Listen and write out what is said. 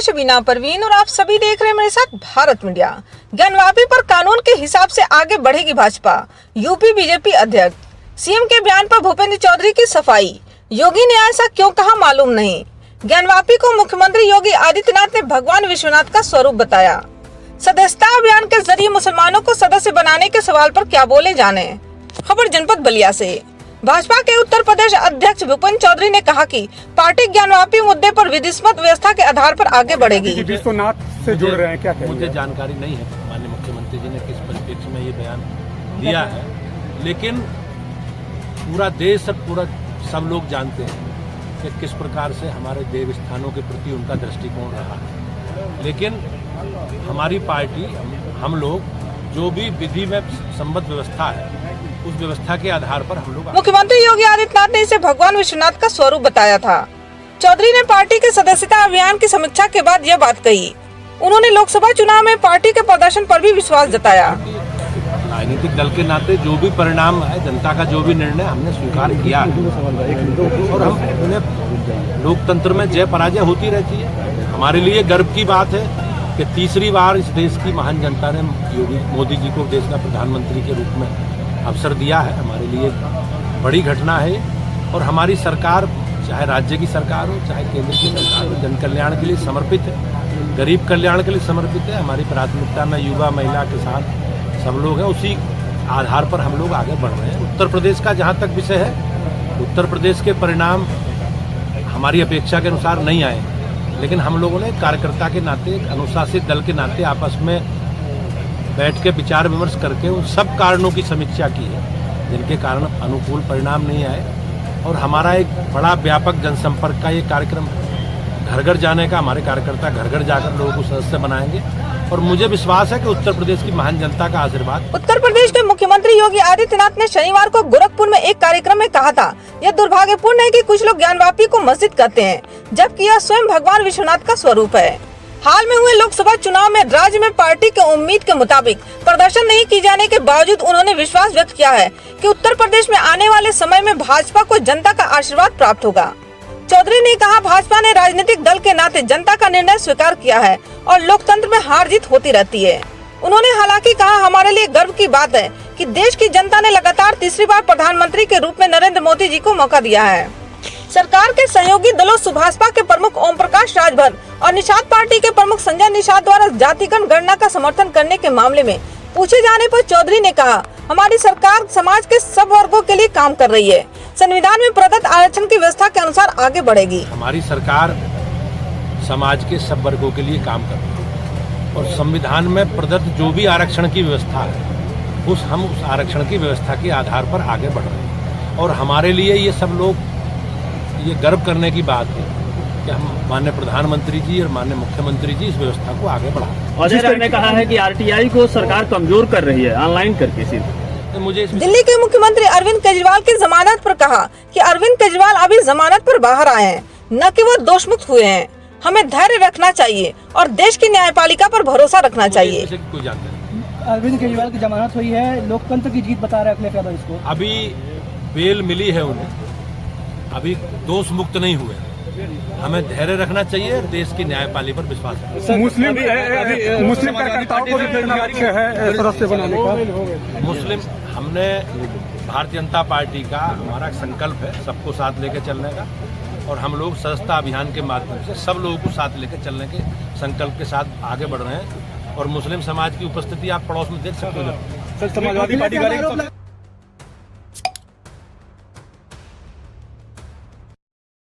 शबीना परवीन और आप सभी देख रहे हैं मेरे साथ भारत मीडिया। ज्ञानवापी पर कानून के हिसाब से आगे बढ़ेगी भाजपा। यूपी बीजेपी अध्यक्ष सीएम के बयान पर भूपेंद्र चौधरी की सफाई। योगी ने ऐसा क्यों कहा मालूम नहीं। ज्ञानवापी को मुख्यमंत्री योगी आदित्यनाथ ने भगवान विश्वनाथ का स्वरूप बताया। सदस्यता अभियान के जरिए मुसलमानों को सदस्य बनाने के सवाल पर क्या बोले जाने। खबर जनपद बलिया से। भाजपा के उत्तर प्रदेश अध्यक्ष भूपेंद्र चौधरी ने कहा कि पार्टी ज्ञानवापी मुद्दे पर विधिसम्मत व्यवस्था के आधार पर आगे बढ़ेगी। विश्वनाथ से जुड़ रहे हैं क्या? मुझे जानकारी नहीं है माननीय मुख्यमंत्री जी ने किस परिप्रेक्ष्य में ये बयान दिया है, लेकिन पूरा देश और पूरा सब लोग जानते हैं कि किस प्रकार से हमारे देव स्थानों के प्रति उनका दृष्टिकोण रहा है। लेकिन हमारी पार्टी, हम लोग जो भी विधि में संबद्ध व्यवस्था है उस व्यवस्था के आधार पर हम लोग। मुख्यमंत्री योगी आदित्यनाथ ने इसे भगवान विश्वनाथ का स्वरूप बताया था। चौधरी ने पार्टी के सदस्यता अभियान की समीक्षा के बाद यह बात कही। उन्होंने लोकसभा चुनाव में पार्टी के प्रदर्शन पर भी विश्वास जताया। राजनीतिक दल के नाते जो भी परिणाम है, जनता का जो भी निर्णय हमने स्वीकार किया और हम उन्हें, लोकतंत्र में जय पराजय होती रहती है। हमारे लिए गर्व की बात है कि तीसरी बार इस देश की महान जनता ने योगी मोदी जी को देश का प्रधानमंत्री के रूप में अवसर दिया है। हमारे लिए बड़ी घटना है और हमारी सरकार, चाहे राज्य की सरकार हो चाहे केंद्र की सरकार हो, जन कल्याण के लिए समर्पित है, गरीब कल्याण के लिए समर्पित है। हमारी प्राथमिकता में युवा, महिला, किसान सब लोग हैं। उसी आधार पर हम लोग आगे बढ़ रहे हैं। उत्तर प्रदेश का जहाँ तक विषय है, उत्तर प्रदेश के परिणाम हमारी अपेक्षा के अनुसार नहीं आए, लेकिन हम लोगों ने कार्यकर्ता के नाते, अनुशासित दल के नाते आपस में बैठ के विचार विमर्श करके उन सब कारणों की समीक्षा की है जिनके कारण अनुकूल परिणाम नहीं आए। और हमारा एक बड़ा व्यापक जनसंपर्क का ये कार्यक्रम, घर घर जाने का, हमारे कार्यकर्ता घर घर जाकर लोगों को सदस्य बनाएंगे और मुझे विश्वास है कि उत्तर प्रदेश की महान जनता का आशीर्वाद। उत्तर प्रदेश के मुख्यमंत्री योगी आदित्यनाथ ने शनिवार को गोरखपुर में एक कार्यक्रम में कहा था, यह दुर्भाग्यपूर्ण है कि कुछ लोग ज्ञानवापी को मस्जिद कहते हैं, जबकि यह स्वयं भगवान विश्वनाथ का स्वरूप है। हाल में हुए लोकसभा चुनाव में राज्य में पार्टी के उम्मीद के मुताबिक प्रदर्शन नहीं की जाने के बावजूद उन्होंने विश्वास व्यक्त किया है कि उत्तर प्रदेश में आने वाले समय में भाजपा को जनता का आशीर्वाद प्राप्त होगा। चौधरी ने कहा, भाजपा ने राजनीतिक दल के नाते जनता का निर्णय स्वीकार किया है और लोकतंत्र में हार जीत होती रहती है। उन्होंने हालांकि कहा, हमारे लिए गर्व की बात है कि देश की जनता ने लगातार तीसरी बार प्रधानमंत्री के रूप में नरेंद्र मोदी जी को मौका दिया है। सरकार के सहयोगी दलों सुभाषपा के प्रमुख ओम प्रकाश राजभर और निषाद पार्टी के प्रमुख संजय निषाद द्वारा जातिगत गणना का समर्थन करने के मामले में पूछे जाने पर चौधरी ने कहा, हमारी सरकार समाज के सब वर्गों के लिए काम कर रही है, संविधान में प्रदत्त आरक्षण की व्यवस्था के अनुसार आगे बढ़ेगी। हमारी सरकार समाज के सब वर्गों के लिए काम कर रही है और संविधान में प्रदत्त जो भी आरक्षण की व्यवस्था है हम उस आरक्षण की व्यवस्था के आधार पर आगे बढ़ रहे हैं। और हमारे लिए ये सब लोग, ये गर्व करने की बात है कि हम माननीय प्रधानमंत्री जी और माननीय मुख्यमंत्री जी इस व्यवस्था को आगे बढ़ा रहे हैं। अजय राय ने कहा है कि आरटीआई को सरकार कमजोर कर रही है ऑनलाइन करके सिर्फ। मुझे दिल्ली के मुख्यमंत्री अरविंद केजरीवाल की जमानत पर कहा कि अरविंद केजरीवाल अभी जमानत पर बाहर आए हैं, न कि वो दोषमुक्त हुए हैं। हमें धैर्य रखना चाहिए और देश की न्यायपालिका पर भरोसा रखना चाहिए। कोई जानते नहीं। अरविंद केजरीवाल की जमानत हुई है, लोकतंत्र की जीत बता रहे हैं अखिलेश यादव इसको। अभी बेल मिली है उन्हें, अभी दोष मुक्त नहीं हुए। हमें धैर्य रखना चाहिए, देश की न्यायपालिका पर विश्वास है। मुस्लिम कार्यकर्ताओं को भी है सदस्य बनाने का। मुस्लिम, हमने भारतीय जनता पार्टी का हमारा संकल्प है सबको साथ लेकर चलने का और हम लोग सदस्यता अभियान के माध्यम से सब लोगों को साथ लेकर चलने के संकल्प के साथ आगे बढ़ रहे हैं। और मुस्लिम समाज की उपस्थिति आप पड़ोस में देख सकते हो। समाजवादी पार्टी